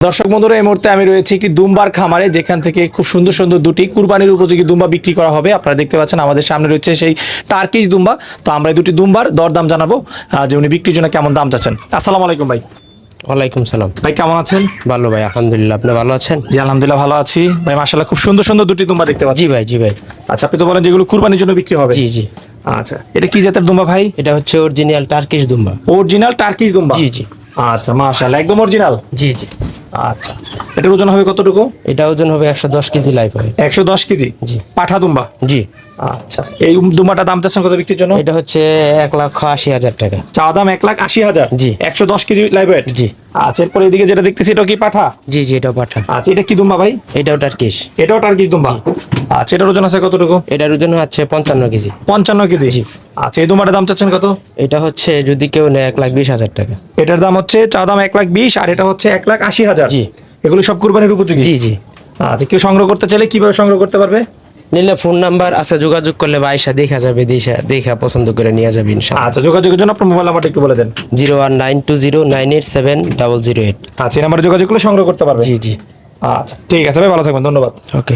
দর্শক বন্ধুরা, এই মুহূর্তে আমি রয়েছি একটি দুম্বার খামারে, যেখান থেকে খুব সুন্দর সুন্দর দুটি কুরবানির উপযোগী দুম্বা বিক্রি করা হবে। আপনারা দেখতে পাচ্ছেন আমাদের সামনে রয়েছে সেই টার্কিশ দুম্বা। তো আমরা এই দুটি দুম্বার দরদাম জানাবো, যে উনি বিক্রির জন্য কেমন দাম চাচ্ছেন। আসসালামু আলাইকুম ভাই। ওয়ালাইকুম সালাম। ভাই কেমন আছেন? ভালো ভাই, আলহামদুলিল্লাহ। আপনি ভালো আছেন? জি আলহামদুলিল্লাহ ভালো আছি ভাই। মাশাআল্লাহ খুব সুন্দর সুন্দর দুটি দুম্বা দেখতে পাচ্ছি। জি ভাই, জি ভাই। আচ্ছা, আপনি তো বলেন যেগুলো কুরবানির জন্য বিক্রি হবে। জি জি। আচ্ছা, এটা কি জাতের দুম্বা ভাই? এটা হচ্ছে অরিজিনাল টার্কিশ দুম্বা। অরিজিনাল টার্কিশ দুম্বা। জি জি। আচ্ছা মাশাআল্লাহ, একদম অরিজিনাল। জি জি। আচ্ছা, এটার ওজন হবে কতটুকু? এটা ওজন হবে 110 কেজি লাইভ হবে। 110 কেজি। জি। পাঠা দুম্বা। জি। আচ্ছা, এই দুম্বাটা দাম চাচ্ছেন কত বিক্রির জন্য? এটা হচ্ছে 1,80,000 টাকা। চা দাম 1,80,000। জি। 110 কেজি লাইভ ওয়েট। জি। আচ্ছা, এরপরে এদিকে যেটা দেখতেছি এটা কি পাঠা? জি জি, এটাও পাঠা। আচ্ছা, এটা কি দুম্বা ভাই? এটাও টার্কিশ। এটাও টার্কিশ দুম্বা। আচ্ছা, এটার ওজন আছে কতটুকু? এটার ওজন হচ্ছে 55 কেজি। 55 কেজি। জি। আচ্ছা, এই দুম্বাটার দাম চাচ্ছেন কত? এটা হচ্ছে যদি কেউ নেয় 1,20,000 টাকা। এটার দাম হচ্ছে চা দাম 1,20,000 আর এটা হচ্ছে 1,80,000। জি। এগুলো সব কুরবানির উপযোগী। জি জি। আচ্ছা, কেউ সংগ্রহ করতে চাইলে কিভাবে সংগ্রহ করতে পারবে? নিলে ফোন নাম্বার আছে, যোগাযোগ করলে বাইসা দেখা যাবে, দেখা পছন্দ করে নিয়ে যাবে ইনশাআল্লাহ। আচ্ছা, যোগাযোগের জন্য আপনার মোবাইল নাম্বারটা একটু বলে দেন। 01920987008। আচ্ছা, এই নাম্বারে যোগাযোগ করলে সংগ্রহ করতে পারবে। জি জি। আচ্ছা ঠিক আছে ভাই, ভালো থাকবেন, ধন্যবাদ। ওকে।